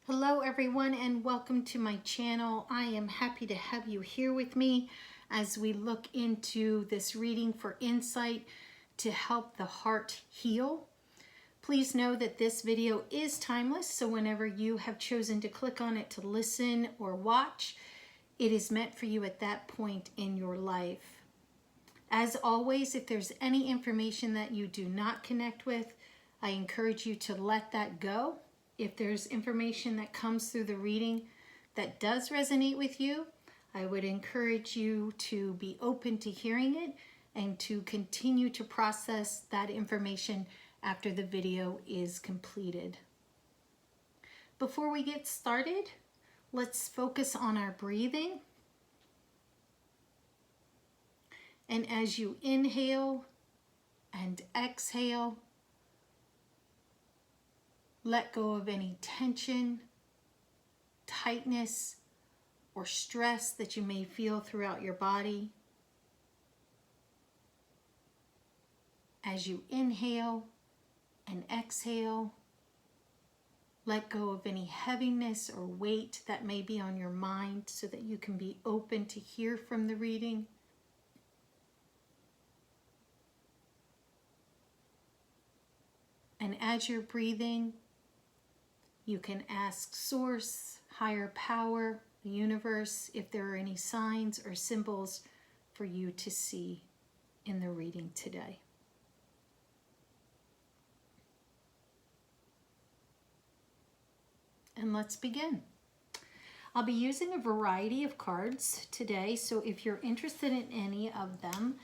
Hello everyone and welcome to my channel. I am happy to have you here with me as we look into this reading for insight to help the heart heal. Please know that this video is timeless, so whenever you have chosen to click on it to listen or watch, it is meant for you at that point in your life. As always, if there's any information that you do not connect with, I encourage you to let that go. If there's information that comes through the reading that does resonate with you, I would encourage you to be open to hearing it and to continue to process that information after the video is completed. Before we get started, let's focus on our breathing. And as you inhale and exhale, let go of any tension, tightness, or stress that you may feel throughout your body. As you inhale and exhale, let go of any heaviness or weight that may be on your mind so that you can be open to hear from the reading. And as you're breathing, you can ask Source, Higher Power, the universe, if there are any signs or symbols for you to see in the reading today. And let's begin. I'll be using a variety of cards today, so if you're interested in any of them,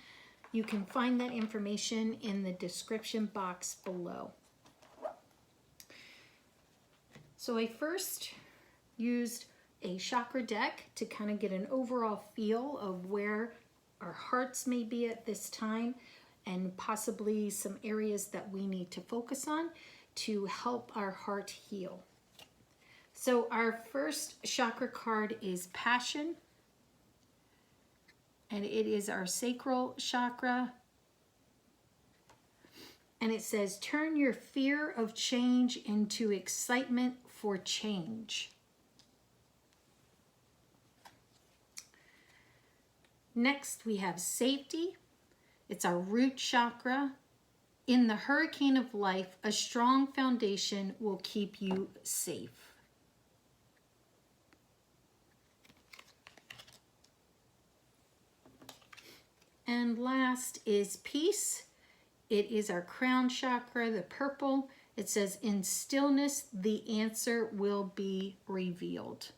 you can find that information in the description box below. So I first used a chakra deck to kind of get an overall feel of where our hearts may be at this time and possibly some areas that we need to focus on to help our heart heal. So our first chakra card is Passion, and it is our sacral chakra. And it says, turn your fear of change into excitement for change. Next, we have Safety. It's our root chakra. In the hurricane of life, a strong foundation will keep you safe. And last is Peace. It is our crown chakra, the purple. It says, in stillness, the answer will be revealed.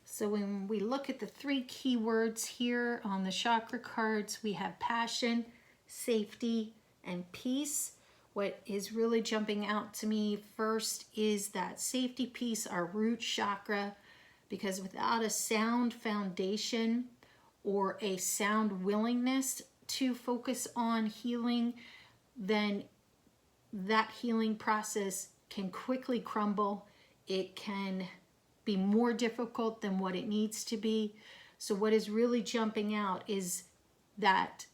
So when we look at the three keywords here on the chakra cards, we have passion, safety, and peace. What is really jumping out to me first is that safety piece, our root chakra, because without a sound foundation or a sound willingness to focus on healing, then that healing process can quickly crumble. It can be more difficult than what it needs to be. So what is really jumping out is that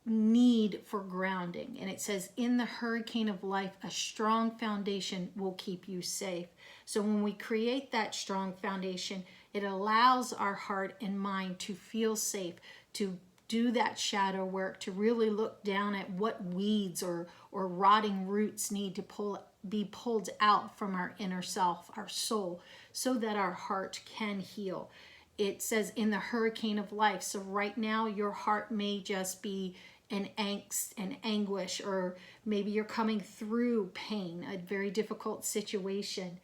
need for grounding. And it says, in the hurricane of life, a strong foundation will keep you safe. So when we create that strong foundation, it allows our heart and mind to feel safe, to do that shadow work, to really look down at what weeds or rotting roots need to be pulled out from our inner self, our soul, so that our heart can heal. It says in the hurricane of life. So right now your heart may just be in angst and anguish, or maybe you're coming through pain, a very difficult situation.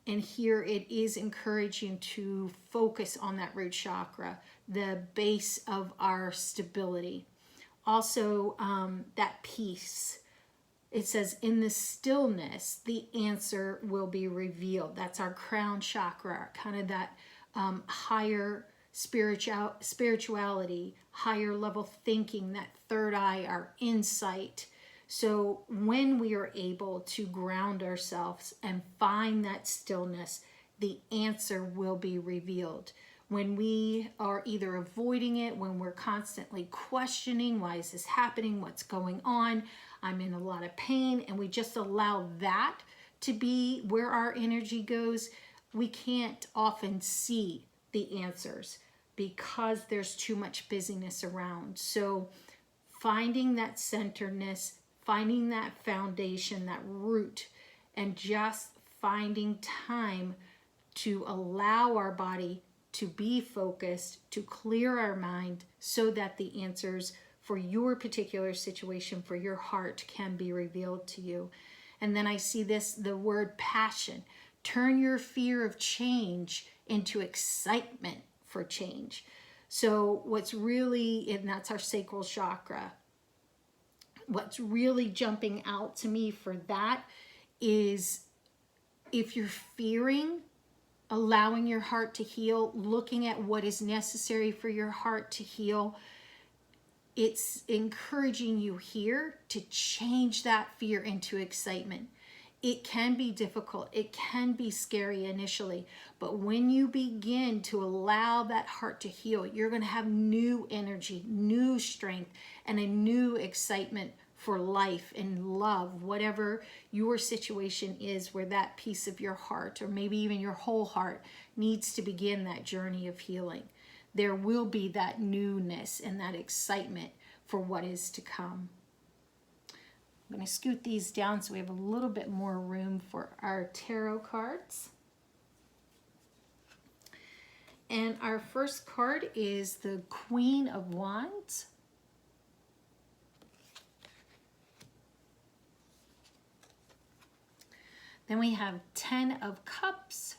And here it is encouraging to focus on that root chakra, the base of our stability. Also, that peace. It says, in the stillness, the answer will be revealed. That's our crown chakra, kind of that higher spirituality, higher level thinking, that third eye, our insight. So when we are able to ground ourselves and find that stillness, the answer will be revealed. When we are either avoiding it, when we're constantly questioning, why is this happening? What's going on? I'm in a lot of pain, and we just allow that to be where our energy goes, we can't often see the answers because there's too much busyness around. So finding that centeredness, finding that foundation, that root, and just finding time to allow our body to be focused, to clear our mind so that the answers for your particular situation, for your heart, can be revealed to you. And then I see this, the word passion. Turn your fear of change into excitement for change. So what's really, and that's our sacral chakra, what's really jumping out to me for that is if you're fearing, allowing your heart to heal, looking at what is necessary for your heart to heal, it's encouraging you here to change that fear into excitement. It can be difficult. It can be scary initially. But when you begin to allow that heart to heal, you're going to have new energy, new strength, and a new excitement for life and love, whatever your situation is where that piece of your heart, or maybe even your whole heart, needs to begin that journey of healing. There will be that newness and that excitement for what is to come. I'm going to scoot these down so we have a little bit more room for our tarot cards. And our first card is the Queen of Wands. Then we have 10 of Cups.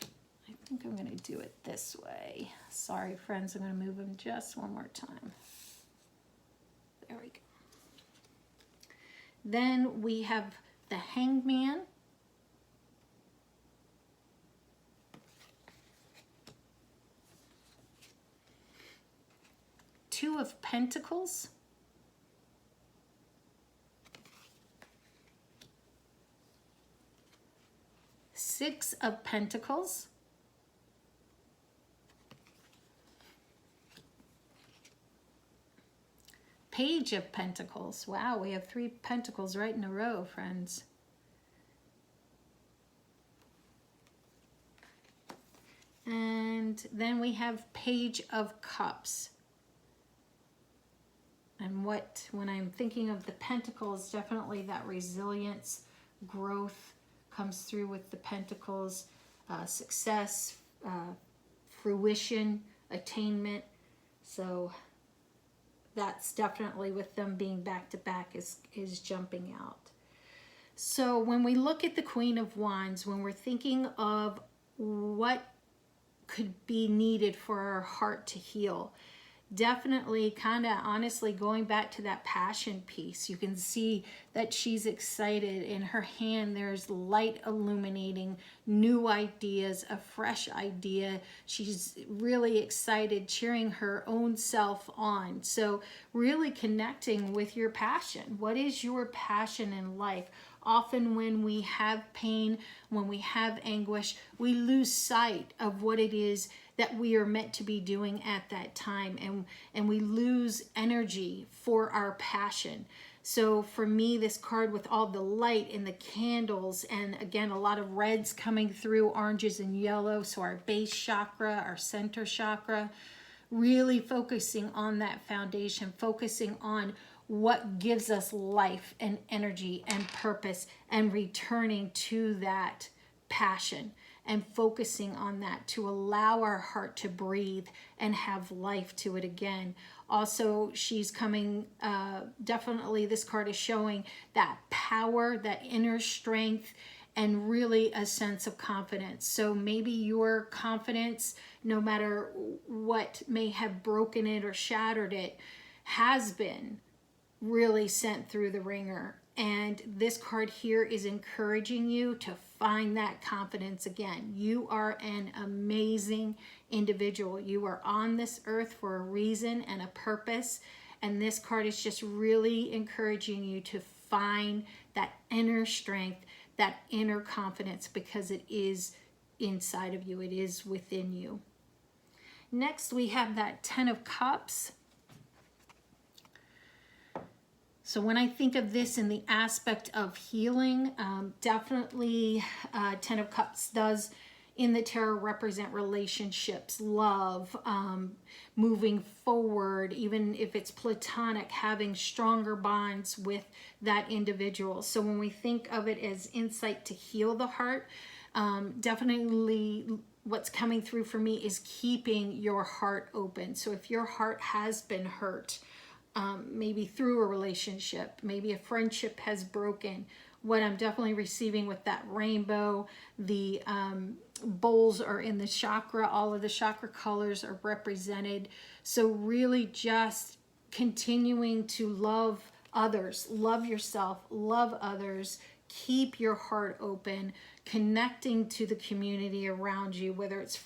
I think I'm going to do it this way. Sorry, friends, I'm going to move them just one more time. There we go. Then we have the Hangman. Two of Pentacles. Six of Pentacles. Page of Pentacles. Wow, we have 3 pentacles right in a row, friends. And then we have Page of Cups. And when I'm thinking of the pentacles, definitely that resilience, growth comes through with the pentacles, success, fruition, attainment. So that's definitely, with them being back to back, is jumping out. So when we look at the Queen of Wands, when we're thinking of what could be needed for our heart to heal, definitely kind of honestly going back to that passion piece. You can see that she's excited. In her hand there's light illuminating new ideas, a fresh idea. She's really excited, cheering her own self on. So really connecting with your passion. What is your passion in life? Often when we have pain, when we have anguish, we lose sight of what it is that we are meant to be doing at that time, and we lose energy for our passion. So for me, this card with all the light and the candles, and again a lot of reds coming through, oranges and yellow, so our base chakra, our center chakra, really focusing on that foundation, focusing on what gives us life and energy and purpose, and returning to that passion and focusing on that to allow our heart to breathe and have life to it again. Also, she's coming, definitely this card is showing that power, that inner strength, and really a sense of confidence. So maybe your confidence, no matter what may have broken it or shattered it, has been really sent through the ringer. And this card here is encouraging you to find that confidence again. You are an amazing individual. You are on this earth for a reason and a purpose. And this card is just really encouraging you to find that inner strength, that inner confidence, because it is inside of you. It is within you. Next, we have that 10 of Cups. So when I think of this in the aspect of healing, definitely Ten of Cups does in the tarot represent relationships, love, moving forward, even if it's platonic, having stronger bonds with that individual. So when we think of it as insight to heal the heart, definitely what's coming through for me is keeping your heart open. So if your heart has been hurt, maybe through a relationship, maybe a friendship has broken, what I'm definitely receiving with that rainbow, the bowls are in the chakra, all of the chakra colors are represented. So really just continuing to love others, love yourself, love others, keep your heart open, connecting to the community around you, whether it's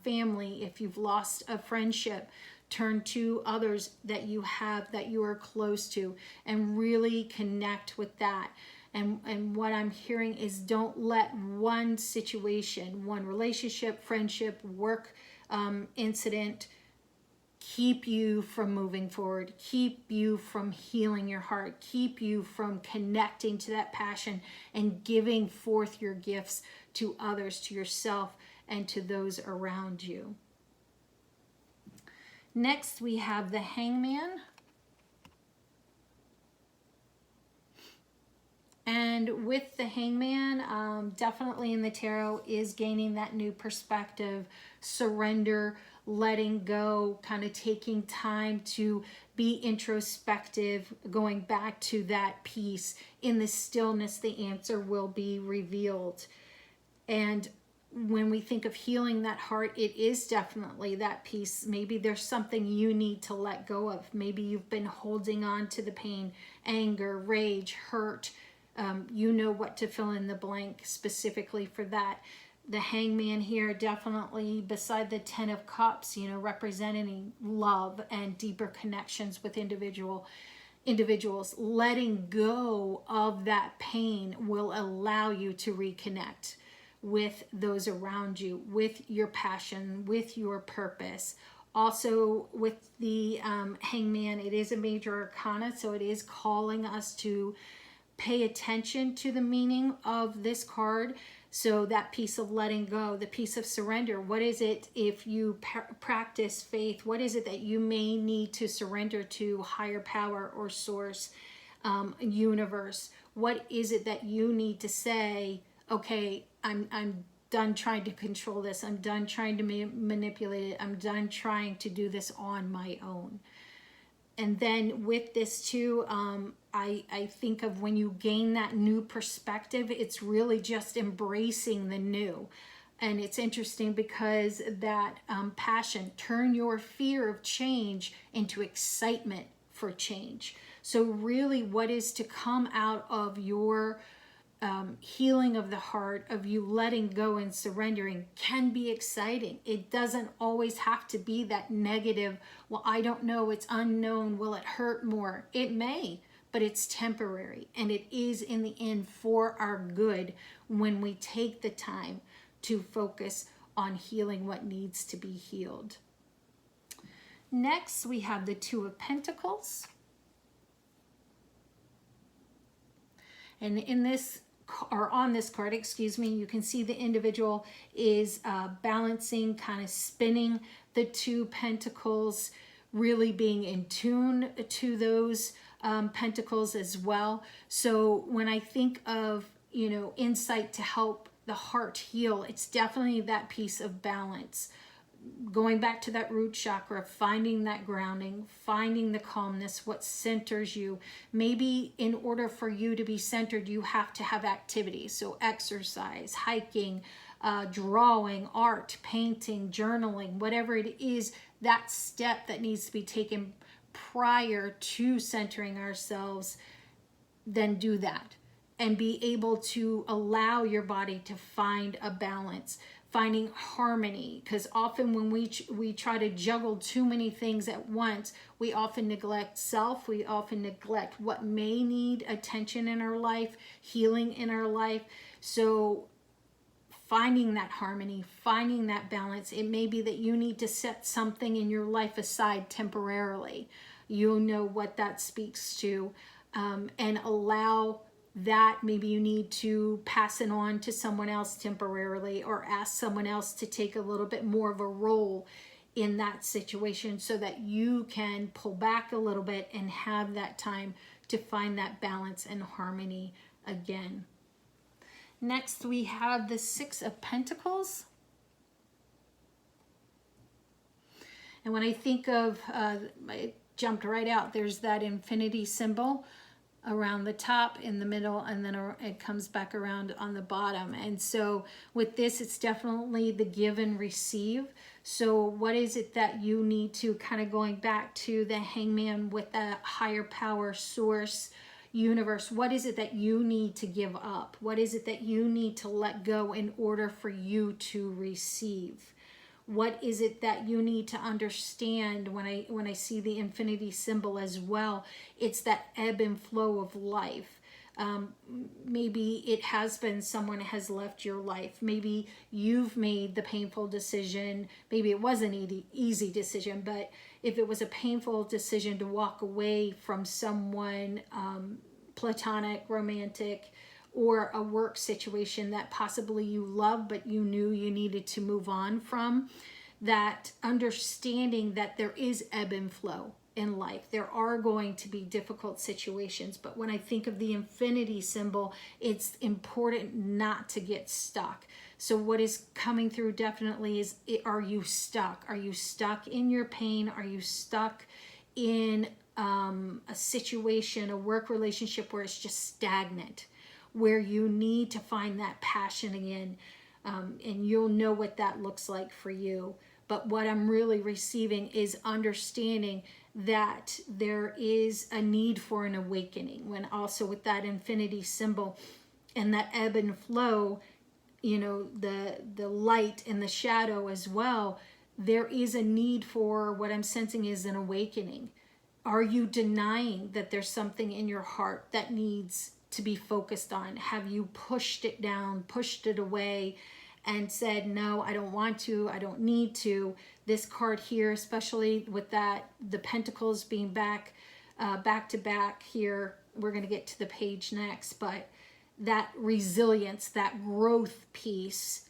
family, if you've lost a friendship, turn to others that you have, that you are close to, and really connect with that. And what I'm hearing is don't let one situation, one relationship, friendship, work incident keep you from moving forward, keep you from healing your heart, keep you from connecting to that passion and giving forth your gifts to others, to yourself, and to those around you. Next, we have the Hangman. And with the Hangman, definitely in the tarot is gaining that new perspective, surrender, letting go, kind of taking time to be introspective, going back to that peace. In the stillness, the answer will be revealed. And when we think of healing that heart, it is definitely that piece. Maybe there's something you need to let go of. Maybe you've been holding on to the pain, anger, rage, hurt. You know what to fill in the blank specifically for that. The Hangman here definitely beside the Ten of Cups, you know, representing love and deeper connections with individuals. Letting go of that pain will allow you to reconnect with those around you, with your passion, with your purpose. Also with the Hangman, it is a major arcana, so it is calling us to pay attention to the meaning of this card. So that piece of letting go, the piece of surrender. What is it if you practice faith? What is it that you may need to surrender to higher power or source, universe? What is it that you need to say, okay, I'm done trying to control this. I'm done trying to manipulate it. I'm done trying to do this on my own. And then with this too, I think of when you gain that new perspective, it's really just embracing the new. And it's interesting because that passion, turn your fear of change into excitement for change. So really what is to come out of your healing of the heart, of you letting go and surrendering, can be exciting. It doesn't always have to be that negative, well, I don't know, it's unknown, will it hurt more? It may, but it's temporary, and it is in the end for our good when we take the time to focus on healing what needs to be healed. Next, we have the Two of Pentacles. And in this, or on this card, excuse me, you can see the individual is balancing, kind of spinning the Two Pentacles, really being in tune to those pentacles as well. So when I think of, you know, insight to help the heart heal, it's definitely that piece of balance. Going back to that root chakra, finding that grounding, finding the calmness, what centers you. Maybe in order for you to be centered, you have to have activity. So exercise, hiking, drawing, art, painting, journaling, whatever it is, that step that needs to be taken prior to centering ourselves, then do that. And be able to allow your body to find a balance. Finding harmony, because often when we try to juggle too many things at once, we often neglect self, we often neglect what may need attention in our life, healing in our life. So finding that harmony, finding that balance. It may be that you need to set something in your life aside temporarily. You'll know what that speaks to. and allow that. Maybe you need to pass it on to someone else temporarily, or ask someone else to take a little bit more of a role in that situation, so that you can pull back a little bit and have that time to find that balance and harmony again. Next, we have the Six of Pentacles. And when I think of, it jumped right out, there's that infinity symbol around the top, in the middle, and then it comes back around on the bottom. And so with this, it's definitely the give and receive. So what is it that you need to, kind of going back to the Hangman with that higher power, source, universe, what is it that you need to give up? What is it that you need to let go in order for you to receive? What is it that you need to understand? When I see the infinity symbol as well, it's that ebb and flow of life. Maybe it has been someone has left your life. Maybe you've made the painful decision. Maybe it wasn't an easy decision, but if it was a painful decision to walk away from someone, platonic, romantic, or a work situation that possibly you love, but you knew you needed to move on from, that understanding that there is ebb and flow in life. There are going to be difficult situations, but when I think of the infinity symbol, it's important not to get stuck. So what is coming through definitely is, are you stuck? Are you stuck in your pain? Are you stuck in a situation, a work relationship where it's just stagnant, where you need to find that passion again? And you'll know what that looks like for you. But what I'm really receiving is understanding that there is a need for an awakening. When also with that infinity symbol and that ebb and flow, you know, the light and the shadow as well, there is a need for, what I'm sensing is an awakening. Are you denying that there's something in your heart that needs to be focused on? Have you pushed it down, pushed it away, and said, no, I don't want to, I don't need to? This card here, especially with that, the Pentacles being back to back here, we're going to get to the page next, but that resilience, that growth piece,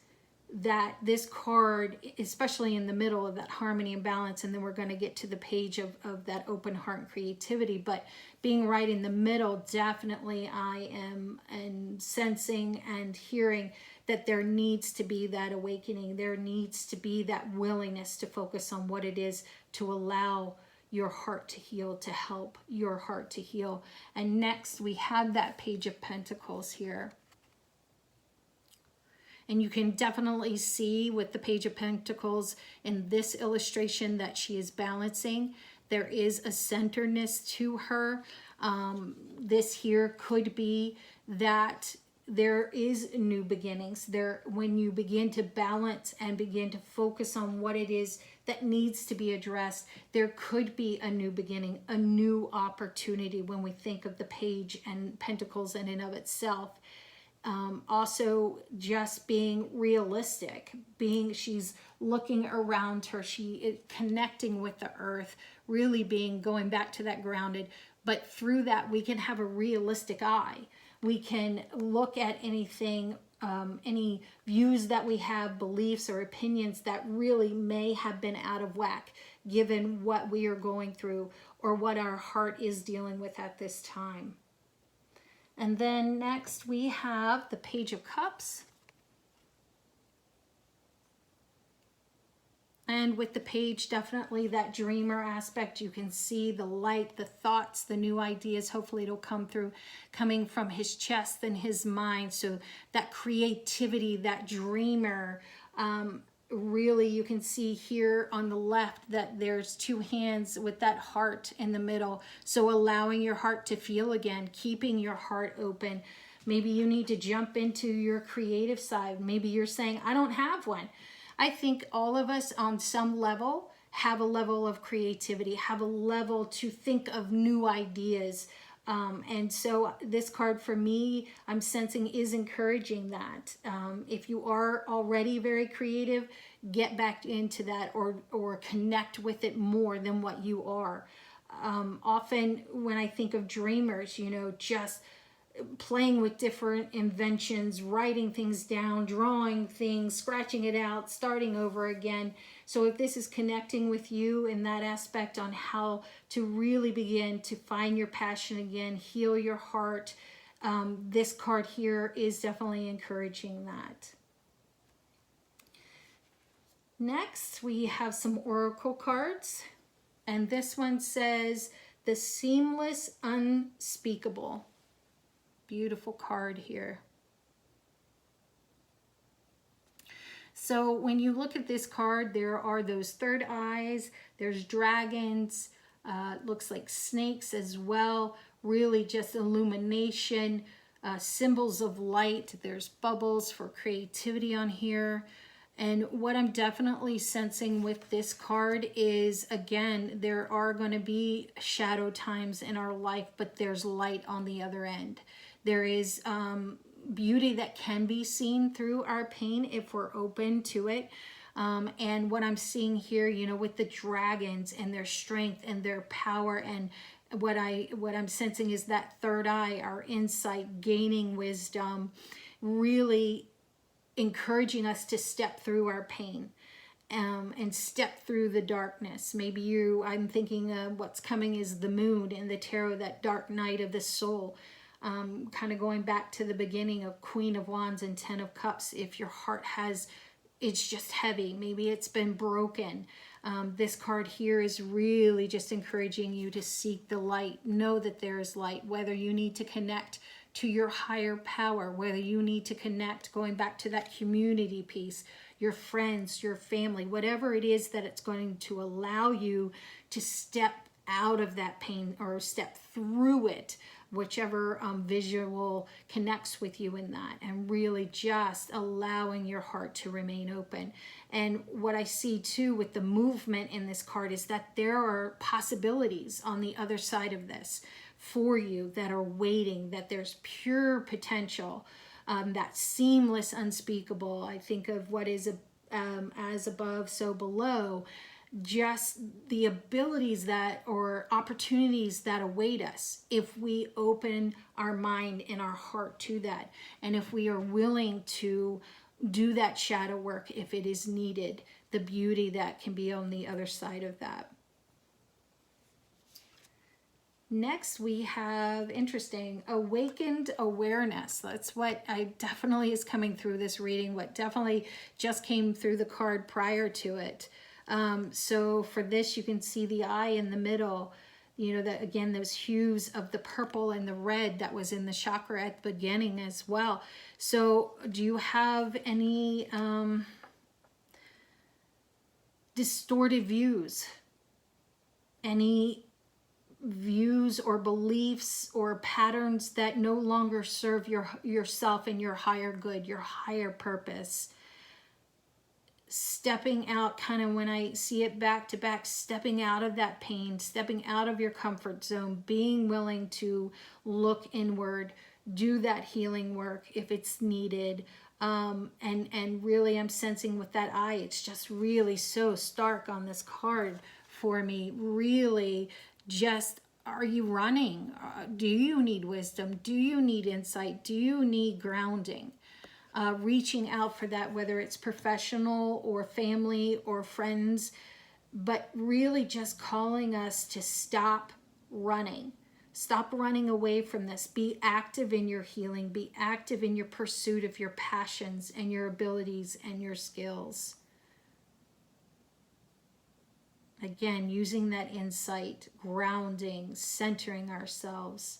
that this card, especially in the middle of that harmony and balance, and then we're going to get to the page of that open heart and creativity, but being right in the middle, definitely I am sensing and hearing that there needs to be that awakening. There needs to be that willingness to focus on what it is to allow your heart to heal, to help your heart to heal. And next we have that Page of Pentacles here. And you can definitely see with the Page of Pentacles in this illustration that she is balancing. There is a centeredness to her. This here could be that there is new beginnings. When you begin to balance and begin to focus on what it is that needs to be addressed, there could be a new beginning, a new opportunity when we think of the Page and Pentacles in and of itself. Also just being realistic, she's looking around her, she is connecting with the earth, really going back to that grounded, but through that we can have a realistic eye. We can look at anything, any views that we have, beliefs or opinions that really may have been out of whack given what we are going through or what our heart is dealing with at this time. And then next we have the Page of Cups. And with the page, definitely that dreamer aspect. You can see the light, the thoughts, the new ideas. Hopefully it'll come through, coming from his chest and his mind. So that creativity, that dreamer, really you can see here on the left that there's two hands with that heart in the middle. So allowing your heart to feel again, keeping your heart open. Maybe you need to jump into your creative side. Maybe you're saying, I don't have one. I think all of us on some level have a level of creativity, have a level to think of new ideas. And so this card for me, I'm sensing is encouraging that. If you are already very creative, get back into that or connect with it more than what you are. often when I think of dreamers, you know, just playing with different inventions, writing things down, drawing things, scratching it out, starting over again. So if this is connecting with you in that aspect on how to really begin to find your passion again, heal your heart, this card here is definitely encouraging that. Next, we have some oracle cards. And this one says, the seamless unspeakable. Beautiful card here. So when you look at this card, there are those third eyes, there's dragons, looks like snakes as well, really just illumination, symbols of light. There's bubbles for creativity on here. And what I'm definitely sensing with this card is, again, there are going to be shadow times in our life, but there's light on the other end. There is beauty that can be seen through our pain if we're open to it. And what I'm seeing here, you know, with the dragons and their strength and their power, and what I'm sensing is that third eye, our insight, gaining wisdom, really encouraging us to step through our pain. And step through the darkness. Maybe I'm thinking what's coming is the moon in the tarot, that dark night of the soul. Kind of going back to the beginning of Queen of Wands and Ten of Cups. If your heart it's just heavy, maybe it's been broken. This card here is really just encouraging you to seek the light. Know that there is light, whether you need to connect to your higher power, whether you need to connect, going back to that community piece, your friends, your family, whatever it is that it's going to allow you to step out of that pain or step through it, whichever visual connects with you in that, and really just allowing your heart to remain open. And what I see too with the movement in this card is that there are possibilities on the other side of this for you that are waiting, that there's pure potential, that seamless unspeakable. I think of what is as above, so below. Just the abilities that, or opportunities that await us if we open our mind and our heart to that, and if we are willing to do that shadow work if it is needed, the beauty that can be on the other side of that. Next, we have, interesting, awakened awareness. That's what I definitely is coming through this reading, what definitely just came through the card prior to it. So for this, you can see the eye in the middle, you know, that again, those hues of the purple and the red that was in the chakra at the beginning as well. So do you have any distorted views? Any views or beliefs or patterns that no longer serve yourself and your higher good, your higher purpose? Stepping out, kind of when I see it back to back, stepping out of that pain, stepping out of your comfort zone, being willing to look inward, do that healing work if it's needed. And really I'm sensing with that eye, it's just really so stark on this card for me. Really just, are you running? Do you need wisdom? Do you need insight? Do you need grounding? Reaching out for that, whether it's professional or family or friends, but really just calling us to stop running. Stop running away from this. Be active in your healing. Be active in your pursuit of your passions and your abilities and your skills. Again, using that insight, grounding, centering ourselves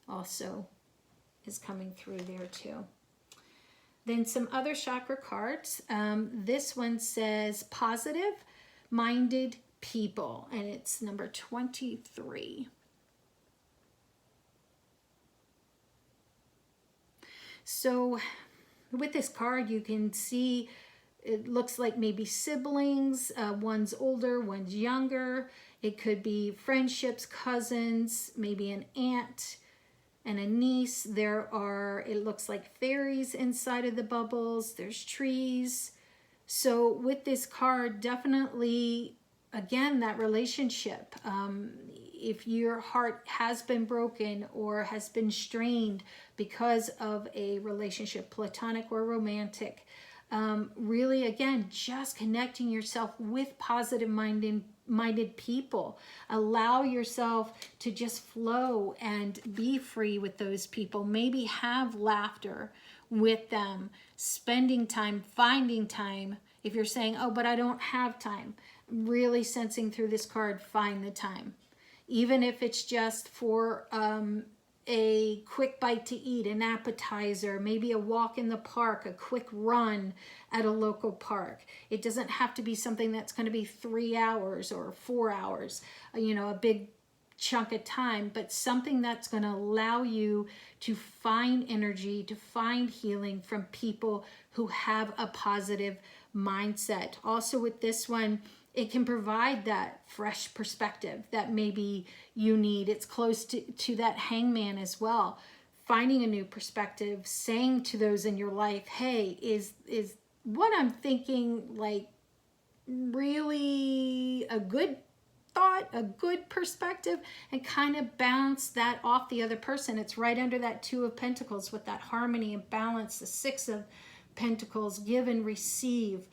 also is coming through there too. Then some other chakra cards. This one says positive-minded people, and it's number 23. So with this card, you can see it looks like maybe siblings. One's older, one's younger. It could be friendships, cousins, maybe an aunt and a niece. There are, it looks like fairies inside of the bubbles. There's trees. So with this card, definitely, again, that relationship. if your heart has been broken or has been strained because of a relationship, platonic or romantic, really, again, just connecting yourself with positive minded people. Allow yourself to just flow and be free with those people. Maybe have laughter with them, spending time, finding time. If you're saying, oh, but I don't have time, really sensing through this card, find the time. Even if it's just for a quick bite to eat, an appetizer, maybe a walk in the park, a quick run at a local park. It doesn't have to be something that's going to be 3 hours or 4 hours, you know, a big chunk of time, but something that's going to allow you to find energy, to find healing from people who have a positive mindset. Also with this one, it can provide that fresh perspective that maybe you need. It's close to that hangman as well. Finding a new perspective, saying to those in your life, hey, is what I'm thinking like really a good thought, a good perspective, and kind of bounce that off the other person. It's right under that 2 of Pentacles with that harmony and balance, the 6 of Pentacles, give and receive.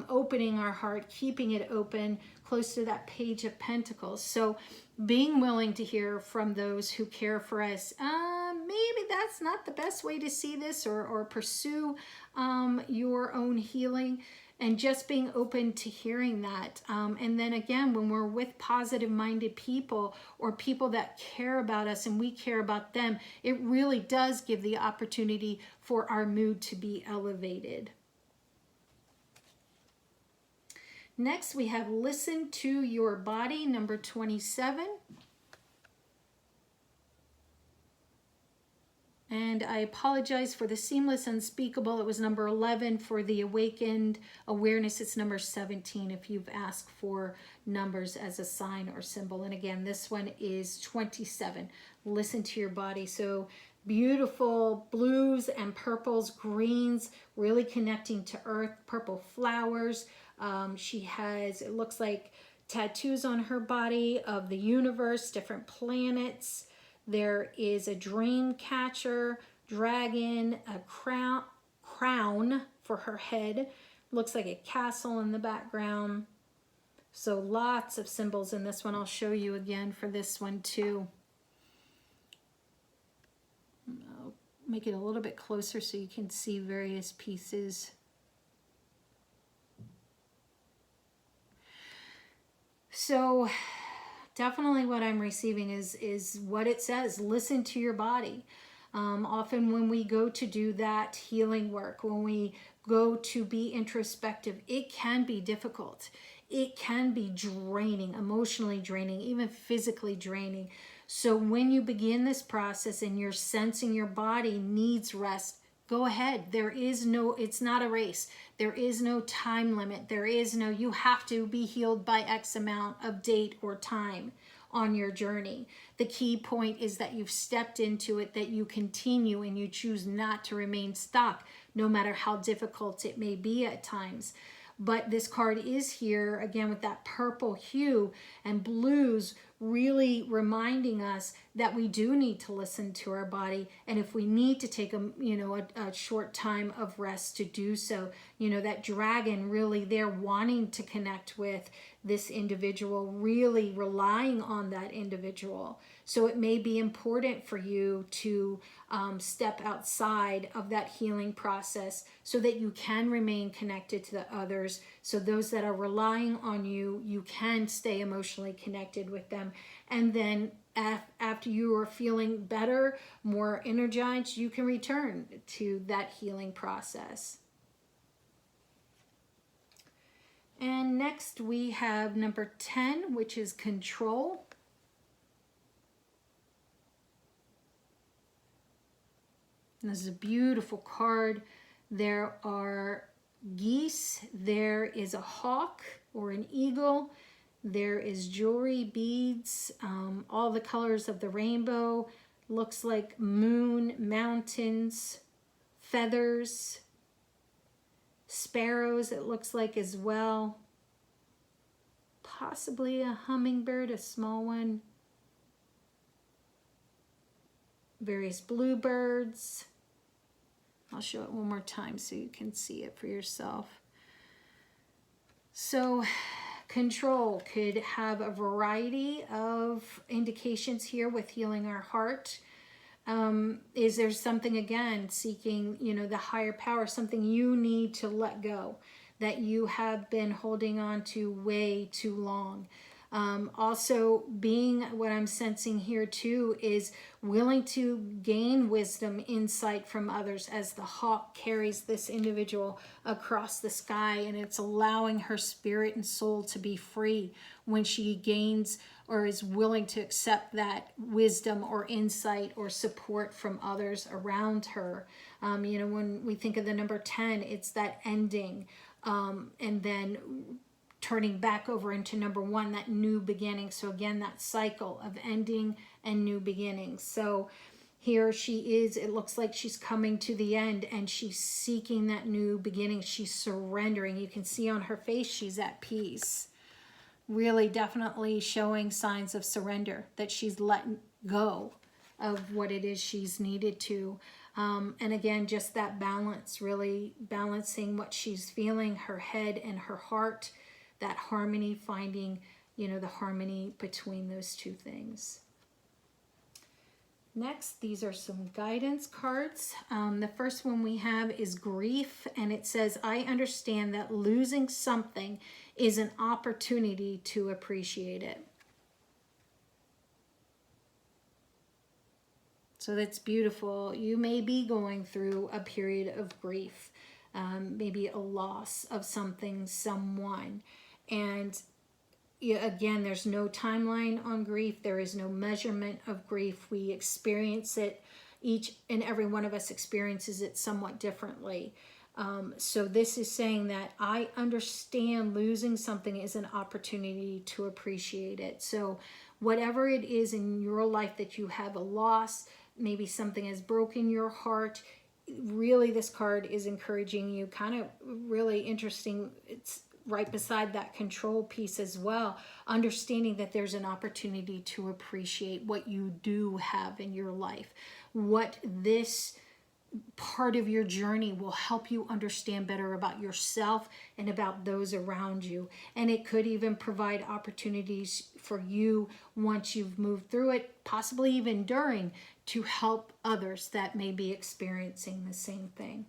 Opening our heart, keeping it open, close to that Page of Pentacles. So being willing to hear from those who care for us, maybe that's not the best way to see this, or pursue your own healing, and just being open to hearing that. And then again, when we're with positive minded people or people that care about us and we care about them, it really does give the opportunity for our mood to be elevated. Next, we have Listen to Your Body, number 27. And I apologize for the seamless unspeakable. It was number 11 for the awakened awareness. It's number 17 if you've asked for numbers as a sign or symbol. And again, this one is 27. Listen to your body. So beautiful blues and purples, greens, really connecting to earth, purple flowers. She has, it looks like, tattoos on her body of the universe, different planets. There is a dream catcher, dragon, a crown for her head. Looks like a castle in the background. So lots of symbols in this one. I'll show you again for this one too. I'll make it a little bit closer so you can see various pieces. So definitely what I'm receiving is what it says. Listen to your body. Often when we go to do that healing work, when we go to be introspective, it can be difficult. It can be draining, emotionally draining, even physically draining. So when you begin this process and you're sensing your body needs rest, go ahead. It's not a race. There is no time limit. There is no, you have to be healed by X amount of date or time on your journey. The key point is that you've stepped into it, that you continue and you choose not to remain stuck, no matter how difficult it may be at times. But this card is here, again, with that purple hue and blues, really reminding us that we do need to listen to our body. And if we need to take a short time of rest to do so, that dragon really there wanting to connect with this individual, really relying on that individual. So it may be important for you to step outside of that healing process so that you can remain connected to the others. So those that are relying on you, you can stay emotionally connected with them. And then after you are feeling better, more energized, you can return to that healing process. And next we have number 10, which is control. This is a beautiful card. There are geese. There is a hawk or an eagle. There is jewelry, beads, all the colors of the rainbow. Looks like moon, mountains, feathers, sparrows it looks like as well. Possibly a hummingbird, a small one. various bluebirds. I'll show it one more time so you can see it for yourself. So control could have a variety of indications here with healing our heart. Is there something, again, seeking, you know, the higher power, something you need to let go that you have been holding on to way too long? Also being, what I'm sensing here too, is willing to gain wisdom, insight from others as the hawk carries this individual across the sky, and it's allowing her spirit and soul to be free when she gains or is willing to accept that wisdom or insight or support from others around her. You know, when we think of the number 10, it's that ending, and then turning back over into number 1, that new beginning. So again, that cycle of ending and new beginnings. So here she is, it looks like she's coming to the end and she's seeking that new beginning. She's surrendering. You can see on her face she's at peace. Really definitely showing signs of surrender, that she's letting go of what it is she's needed to. And again, just that balance, really balancing what she's feeling, her head and her heart, that harmony, finding, you know, the harmony between those two things. Next, these are some guidance cards. The first one we have is grief, and it says, I understand that losing something is an opportunity to appreciate it. So that's beautiful. You may be going through a period of grief, maybe a loss of something, someone. And again, there's no timeline on grief. There is no measurement of grief. We experience it. Each and every one of us experiences it somewhat differently. So this is saying that I understand losing something is an opportunity to appreciate it. So whatever it is in your life that you have a loss, maybe something has broken your heart, really this card is encouraging you, kind of really interesting. It's right beside that control piece as well, understanding that there's an opportunity to appreciate what you do have in your life, what this part of your journey will help you understand better about yourself and about those around you. And it could even provide opportunities for you once you've moved through it, possibly even during, to help others that may be experiencing the same thing.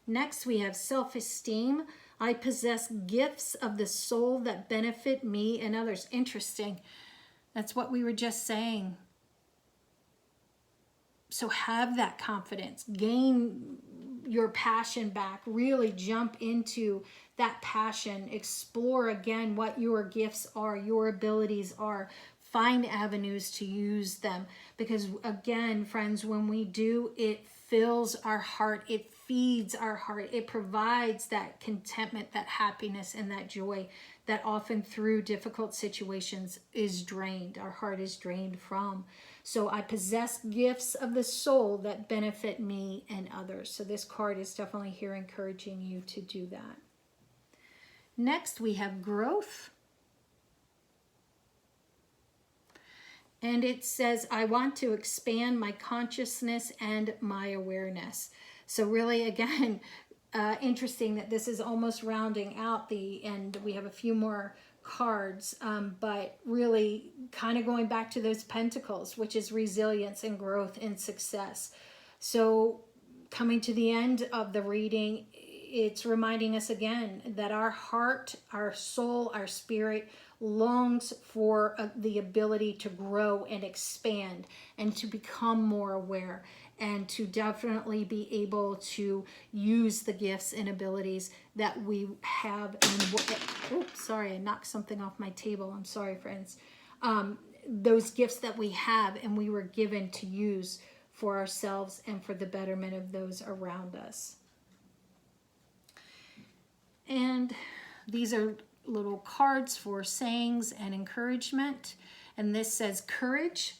Next, we have self-esteem. I possess gifts of the soul that benefit me and others. Interesting. That's what we were just saying. So have that confidence, gain your passion back, really jump into that passion, explore again what your gifts are, your abilities are, find avenues to use them. Because again, friends, when we do, it fills our heart, it feeds our heart, it provides that contentment, that happiness, and that joy that often through difficult situations is drained. Our heart is drained from. So I possess gifts of the soul that benefit me and others. So this card is definitely here encouraging you to do that. Next, we have growth. And it says, I want to expand my consciousness and my awareness. So really, again, interesting that this is almost rounding out the end. We have a few more cards, but really kind of going back to those pentacles, which is resilience and growth and success. So coming to the end of the reading, it's reminding us again that our heart, our soul, our spirit longs for the ability to grow and expand and to become more aware and to definitely be able to use the gifts and abilities that we have. Oops, sorry, I knocked something off my table. I'm sorry, friends. Those gifts that we have and we were given to use for ourselves and for the betterment of those around us. And these are little cards for sayings and encouragement. And this says, courage.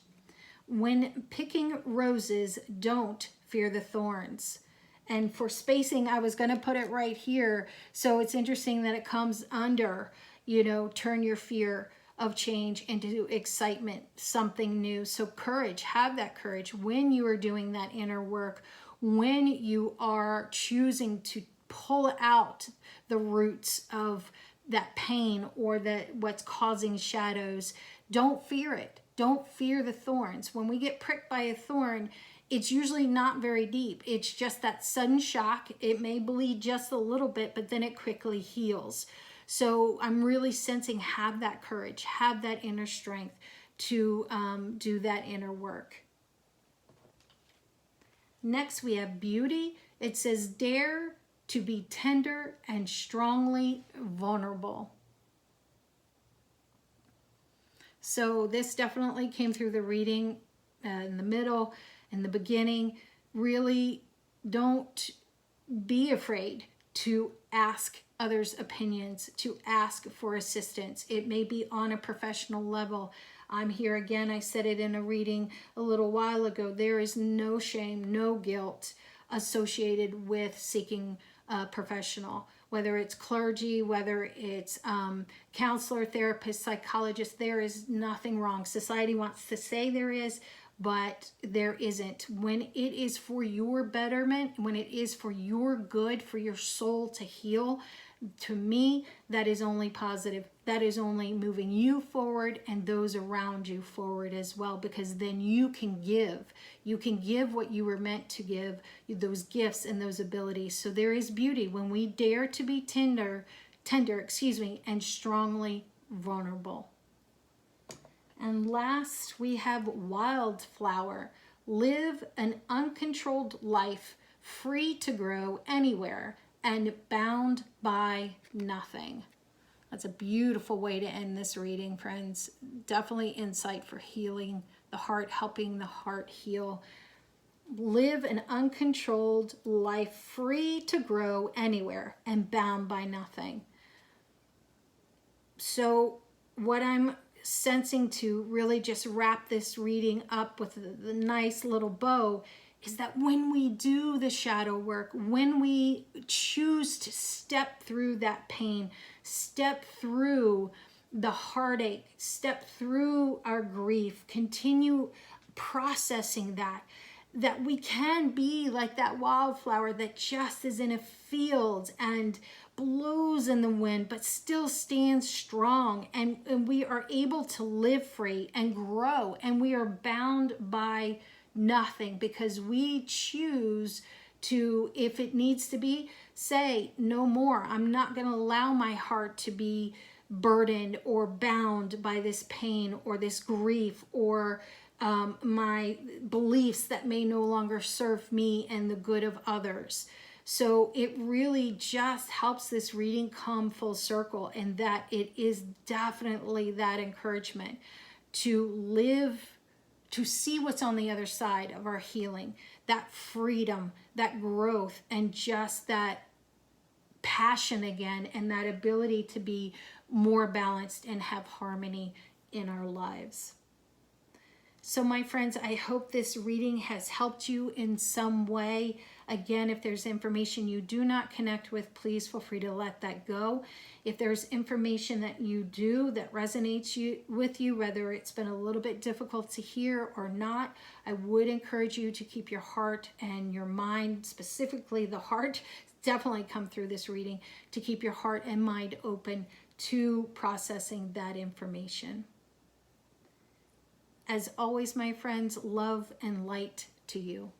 When picking roses, don't fear the thorns. And for spacing, I was going to put it right here. So it's interesting that it comes under, you know, turn your fear of change into excitement, something new. So courage, have that courage when you are doing that inner work, when you are choosing to pull out the roots of that pain or what's causing shadows. Don't fear it. Don't fear the thorns. When we get pricked by a thorn, it's usually not very deep. It's just that sudden shock. It may bleed just a little bit, but then it quickly heals. So I'm really sensing, have that courage, have that inner strength to do that inner work. Next, we have beauty. It says, dare to be tender and strongly vulnerable. So this definitely came through the reading in the middle, in the beginning. Really don't be afraid to ask others' opinions, to ask for assistance. It may be on a professional level. I'm here again, I said it in a reading a little while ago. There is no shame, no guilt associated with seeking a professional, whether it's clergy, whether it's counselor, therapist, psychologist. There is nothing wrong. Society wants to say there is, but there isn't. When it is for your betterment, when it is for your good, for your soul to heal, to me, that is only positive. That is only moving you forward and those around you forward as well, because then you can give. You can give what you were meant to give, those gifts and those abilities. So there is beauty when we dare to be tender, and strongly vulnerable. And last, we have wildflower. Live an uncontrolled life, free to grow anywhere and bound by nothing. That's a beautiful way to end this reading, friends. Definitely insight for healing the heart, helping the heart heal. Live an uncontrolled life, free to grow anywhere and bound by nothing. So what I'm sensing to really just wrap this reading up with the nice little bow is that when we do the shadow work, when we choose to step through that pain, step through the heartache, step through our grief, continue processing that we can be like that wildflower that just is in a field and blows in the wind, but still stands strong. And we are able to live free and grow, and we are bound by nothing because we choose to, if it needs to be, say no more. I'm not going to allow my heart to be burdened or bound by this pain or this grief or my beliefs that may no longer serve me and the good of others. So it really just helps this reading come full circle, and that it is definitely that encouragement to live, to see what's on the other side of our healing, that freedom, that growth, and just that passion again, and that ability to be more balanced and have harmony in our lives. So my friends, I hope this reading has helped you in some way. Again, if there's information you do not connect with, please feel free to let that go. If there's information that you do that resonates with you, whether it's been a little bit difficult to hear or not, I would encourage you to keep your heart and your mind, specifically the heart, definitely come through this reading, to keep your heart and mind open to processing that information. As always, my friends, love and light to you.